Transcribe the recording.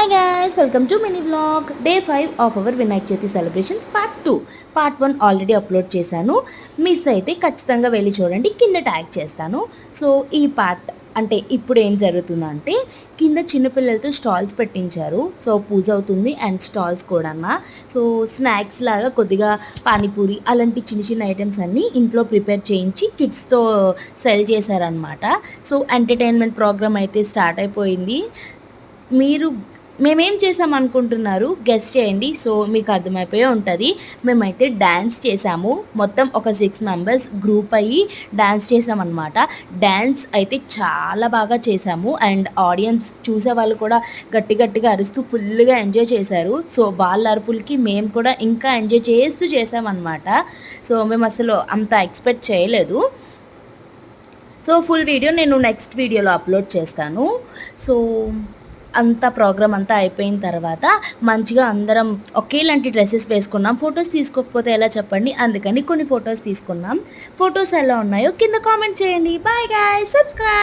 Hi guys, welcome to mini vlog day 5 of our Vinayak Chavithi celebrations part 2. Part 1 already upload చేశాను. Miss అయితే ఖచ్చితంగా వెళ్ళి చూడండి, కింద ట్యాగ్ చేస్తాను. సో ఈ పార్ట్ అంటే ఇప్పుడు ఏం జరుగుతుందంటే కింద చిన్నపిల్లలతో స్టాల్స్ పెట్టించారు. సో పూజ అవుతుంది అండ్ స్టాల్స్ కూడా. సో స్నాక్స్ లాగా కొద్దిగా పానీపూరి అలాంటి చిన్న చిన్న ఐటమ్స్ అన్నీ ఇంట్లో ప్రిపేర్ చేయించి కిడ్స్తో సెల్ చేశారనమాట. సో ఎంటర్టైన్మెంట్ ప్రోగ్రామ్ అయితే స్టార్ట్ అయిపోయింది. మీరు మేమేం చేసాం అనుకుంటున్నారు, గెస్ చేయండి. సో మీకు అర్థమైపోయే ఉంటుంది. మేమైతే డ్యాన్స్ చేసాము. మొత్తం ఒక 6 మెంబర్స్ గ్రూప్ అయ్యి డ్యాన్స్ చేసామన్నమాట. డ్యాన్స్ అయితే చాలా బాగా చేసాము అండ్ ఆడియన్స్ చూసే వాళ్ళు కూడా గట్టి గట్టిగా అరుస్తూ ఫుల్గా ఎంజాయ్ చేశారు. సో వాళ్ళ అరుపులకి మేము కూడా ఇంకా ఎంజాయ్ చేస్తూ చేసామన్నమాట. సో మేము అసలు అంత ఎక్స్పెక్ట్ చేయలేదు. సో ఫుల్ వీడియో నేను నెక్స్ట్ వీడియోలో అప్లోడ్ చేస్తాను. సో అంతా ప్రోగ్రామ్ అంతా అయిపోయిన తర్వాత మంచిగా అందరం ఒకేలాంటి డ్రెస్సెస్ వేసుకున్నాం. ఫొటోస్ తీసుకోకపోతే ఎలా చెప్పండి, అందుకని కొన్ని ఫొటోస్ తీసుకున్నాం. ఫొటోస్ ఎలా ఉన్నాయో కింద కామెంట్ చేయండి. Bye guys, subscribe.